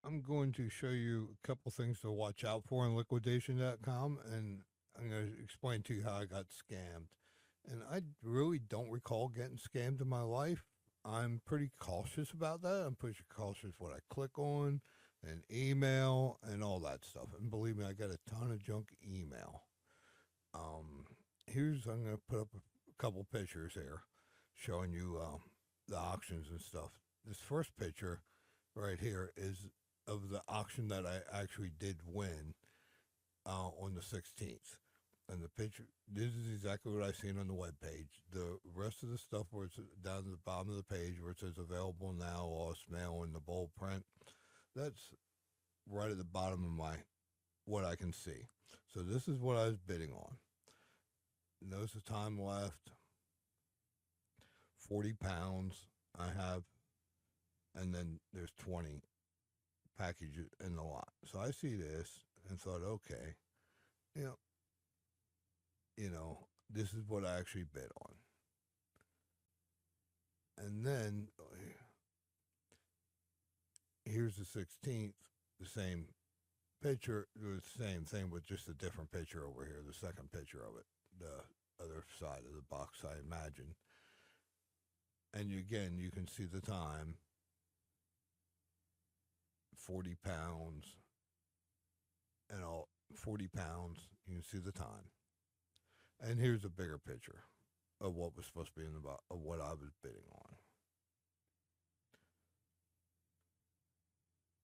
I'm going to show you a couple things to watch out for on liquidation.com, and I'm going to explain to you how I got scammed. And I really don't recall getting scammed in my life. I'm pretty cautious about that. I'm pretty cautious what I click on and email and all that stuff. And believe me, I got a ton of junk email. Um, I'm going to put up a couple pictures here showing you the auctions and stuff. This first picture right here is of the auction that I actually did win on the 16th. And the picture, this is exactly what I've seen on the web page. The rest of the stuff where it's down at the bottom of the page where it says available now, lost mail in the bold print, that's right at the bottom of my what I can see. So this is what I was bidding on. Notice the time left, 40 pounds I have, and then there's 20 packages in the lot. So I see this and thought, okay, you know, you know, this is what I actually bid on. And then here's the 16th, the same picture, the same thing with just a different picture over here, the second picture of it, the other side of the box, I imagine. And again, you can see the time, 40 pounds, and all 40 pounds, you can see the time. And here's a bigger picture of what was supposed to be in the of what I was bidding on.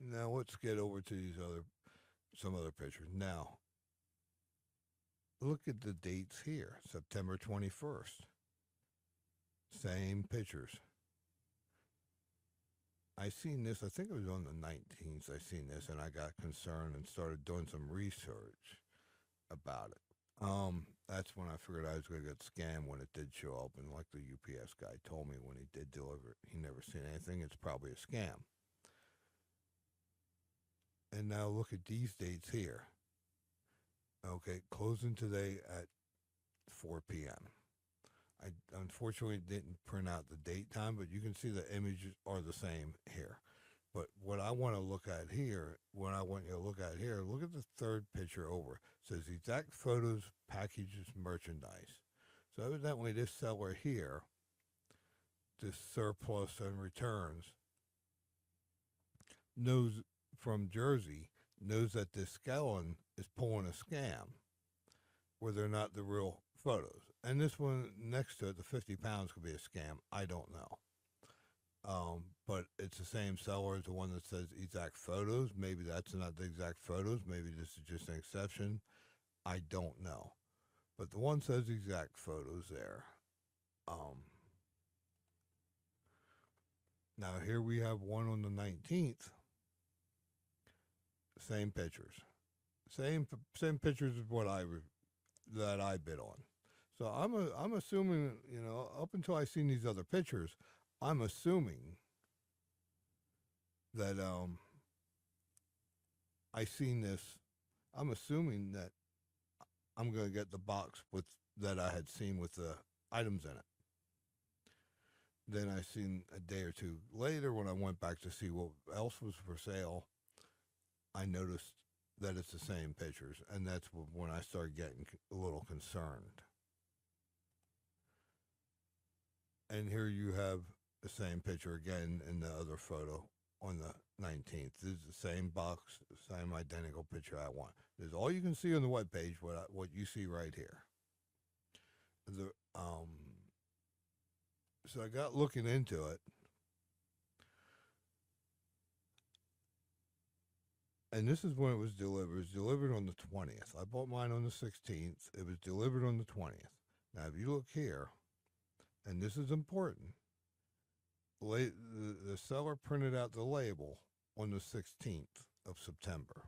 Now let's get over to some other pictures. Now look at the dates here, September 21st. Same pictures. I seen this, I think it was on the 19th. I seen this and I got concerned and started doing some research about it. That's when I figured I was going to get scammed when it did show up. And like the UPS guy told me when he did deliver it, he never seen anything. It's probably a scam. And now look at these dates here. Okay, closing today at 4 p.m. I unfortunately didn't print out the date time, but you can see the images are the same here. But what I want to look at here, what I want you to look at here, look at the third picture over. It says exact photos, packages, merchandise. So evidently this seller here, this surplus and returns, knows from Jersey, knows that this skeleton is pulling a scam where they're not the real photos. And this one next to it, the 50 pounds could be a scam. I don't know. But it's the same seller as the one that says exact photos. Maybe that's not the exact photos. Maybe this is just an exception. I don't know. But the one says exact photos there. Um, Now here we have one on the 19th. Same pictures. Same pictures as what that I bid on. So I'm assuming, up until I seen these other pictures, I'm assuming that I seen this. I'm assuming that I'm going to get the box with that I had seen with the items in it. Then I seen a day or two later when I went back to see what else was for sale, I noticed that it's the same pictures, and that's when I started getting a little concerned. And here you have the same picture again in the other photo on the 19th. This is the same box, same identical picture I want. This is all you can see on the webpage, what you see right here. The, so I got looking into it, and this is when it was delivered. It was delivered on the 20th. I bought mine on the 16th. It was delivered on the 20th. Now, if you look here, and this is important, the seller printed out the label on the 16th of September.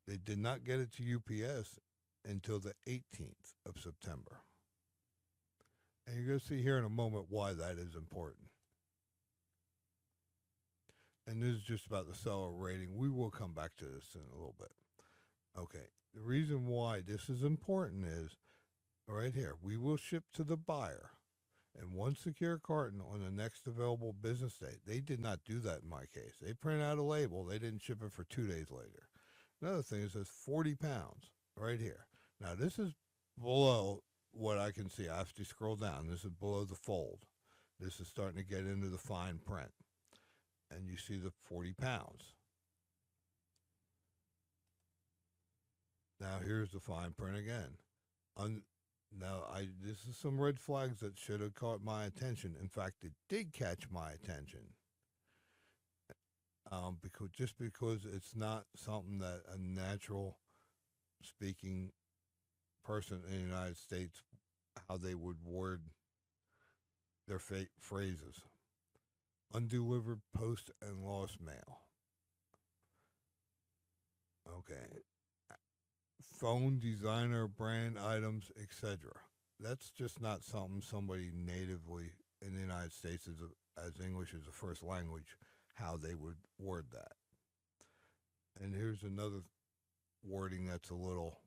They did not get it to UPS until the 18th of September. And you're going to see here in a moment why that is important. And this is just about the seller rating. We will come back to this in a little bit. Okay, the reason why this is important is right here. We will ship to the buyer and one secure carton on the next available business day. They did not do that in my case. They print out a label. They didn't ship it for 2 days later. Another thing, it says 40 pounds right here. Now, this is below what I can see. I have to scroll down. This is below the fold. This is starting to get into the fine print. And you see the 40 pounds. Now, here's the fine print again. This is some red flags that should have caught my attention. In fact, it did catch my attention. Because it's not something that a natural speaking person in the United States, how they would word their phrases. Undelivered post and lost mail. Okay. Phone, designer, brand items, etc. That's just not something somebody natively in the United States as English as a first language, how they would word that. And here's another wording that's a little,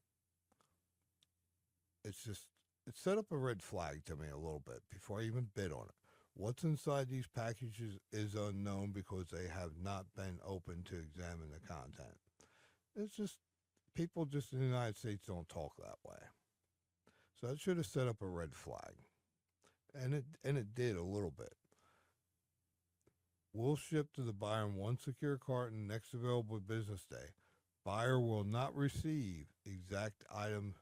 it's set up a red flag to me a little bit before I even bid on it. What's inside these packages is unknown because they have not been opened to examine the content. It's just, people just in the United States don't talk that way. So that should have set up a red flag. And it did a little bit. Will ship to the buyer in one secure carton next available business day. Buyer will not receive exact item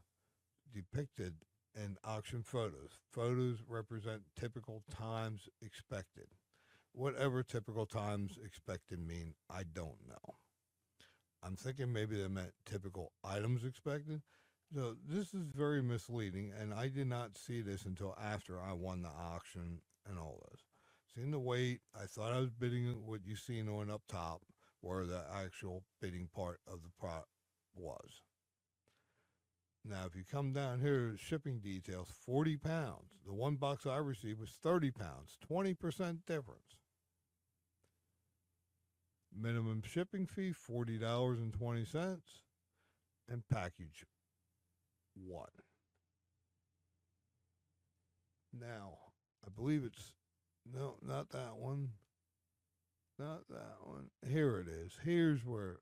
depicted in auction photos. Photos represent typical times expected. Whatever typical times expected mean, I don't know. I'm thinking maybe they meant typical items expected. So this is very misleading, and I did not see this until after I won the auction and all this. Seeing the weight, I thought I was bidding what you seen on up top, where the actual bidding part of the product was. Now, if you come down here, shipping details, 40 pounds. The one box I received was 30 pounds, 20% difference. Minimum shipping fee, $40.20. And package 1. Now, I believe it's, no, not that one. Not that one. Here it is. Here's where,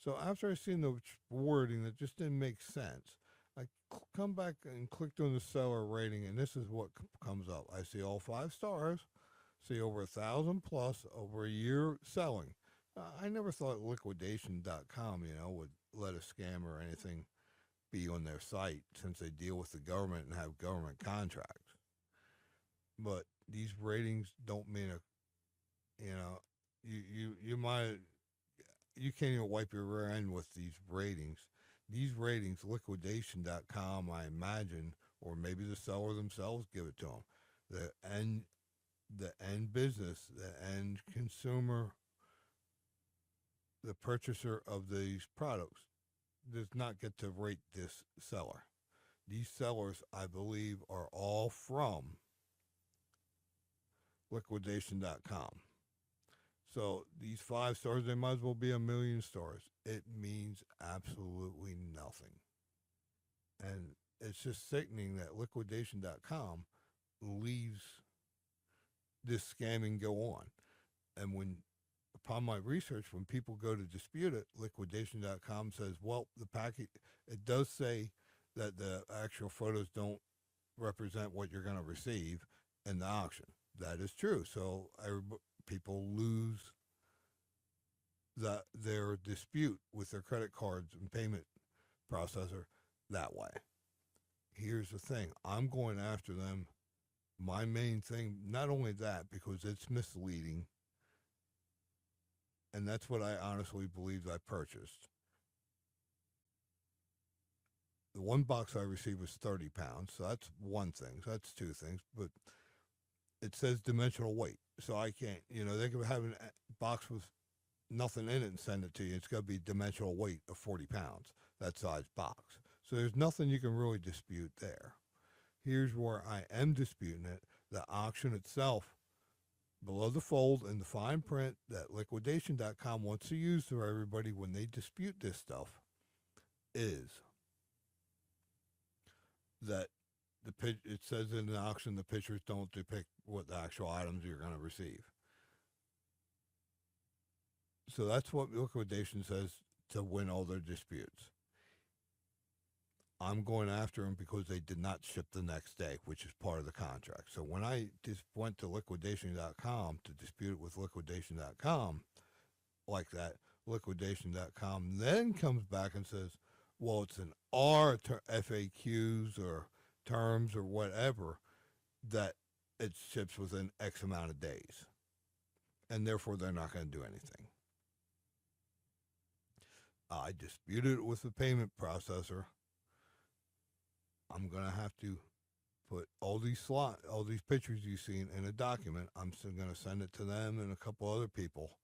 so after I seen the wording that just didn't make sense, I come back and clicked on the seller rating, and this is what comes up. I see all 5 stars, see over 1,000 plus, over a year selling. I never thought liquidation.com, would let a scam or anything be on their site since they deal with the government and have government contracts. But these ratings don't mean you can't even wipe your rear end with these ratings. These ratings, liquidation.com, I imagine, or maybe the seller themselves give it to them. The end business, the end consumer, the purchaser of these products does not get to rate this seller. These sellers, I believe, are all from liquidation.com. So these 5 stars, they might as well be 1,000,000 stars. It means absolutely nothing. And it's just sickening that liquidation.com leaves this scamming go on. And upon my research, when people go to dispute it, liquidation.com says, well, the package, it does say that the actual photos don't represent what you're going to receive in the auction. That is true. So people lose their dispute with their credit cards and payment processor that way. Here's the thing. I'm going after them. My main thing, not only that, because it's misleading, and that's what I honestly believe I purchased. The one box I received was 30 pounds, so that's one thing. So that's 2 things. But it says dimensional weight, so I can't, they could have a box with nothing in it and send it to you. It's got to be dimensional weight of 40 pounds, that size box. So there's nothing you can really dispute there. Here's where I am disputing it. The auction itself, below the fold in the fine print that liquidation.com wants to use for everybody when they dispute this stuff, is that it says in the auction the pictures don't depict what the actual items you're going to receive. So that's what liquidation says to win all their disputes. I'm going after them because they did not ship the next day, which is part of the contract. So when I just went to liquidation.com to dispute it with liquidation.com like that, liquidation.com then comes back and says, well, it's in our FAQs or terms or whatever that it ships within X amount of days. And therefore, they're not going to do anything. I disputed it with the payment processor. I'm going to have to put all these pictures you've seen in a document. I'm still going to send it to them and a couple other people,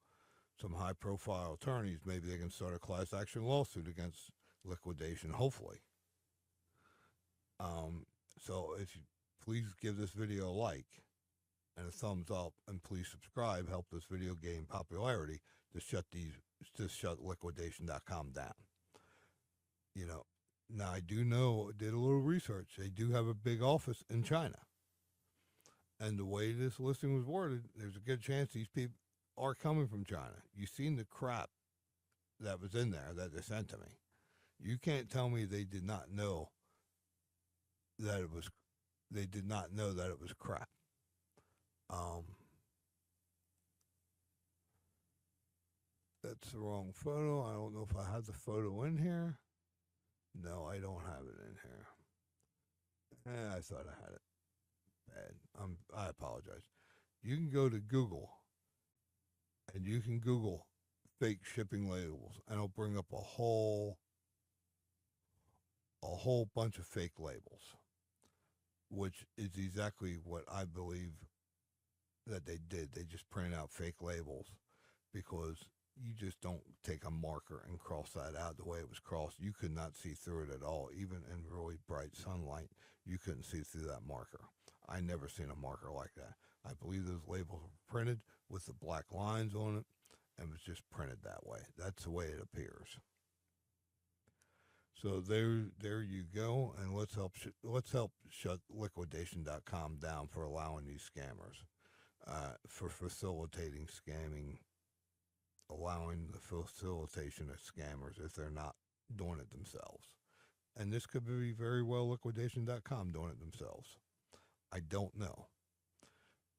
some high profile attorneys. Maybe they can start a class action lawsuit against liquidation, hopefully. So if you please give this video a like and a thumbs up, and please subscribe, help this video gain popularity to shut liquidation.com down. You know, now I do know, did a little research. They do have a big office in China. And the way this listing was worded, there's a good chance these people are coming from China. You've seen the crap that was in there that they sent to me. You can't tell me they did not know that it was crap. That's the wrong photo. I don't know if I have the photo in here. No, I don't have it in here. I thought I had it. Bad. I apologize. You can go to Google and you can Google fake shipping labels, and it'll bring up a whole bunch of fake labels, which is exactly what I believe that they did. They just printed out fake labels because you just don't take a marker and cross that out the way it was crossed. You could not see through it at all. Even in really bright sunlight, you couldn't see through that marker. I never seen a marker like that. I believe those labels were printed with the black lines on it and was just printed that way. That's the way it appears. So there you go, and let's help shut liquidation.com down for allowing these scammers, for facilitating scamming, allowing the facilitation of scammers if they're not doing it themselves. And this could be very well liquidation.com doing it themselves. I don't know.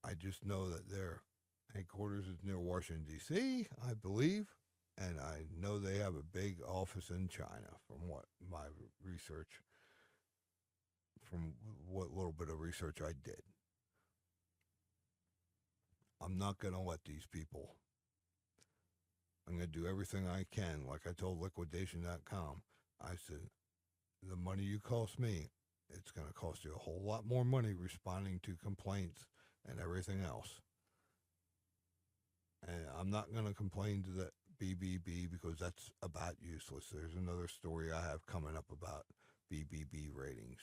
I just know that their headquarters is near Washington, D.C., I believe. And I know they have a big office in China from what my research, from what little bit of research I did. I'm not going to let these people. I'm going to do everything I can. Like I told liquidation.com, I said, the money you cost me, it's going to cost you a whole lot more money responding to complaints and everything else. And I'm not going to complain to the BBB because that's about useless. There's another story I have coming up about BBB ratings.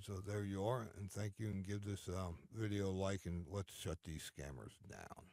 So there you are, and thank you, and give this video a like, and let's shut these scammers down.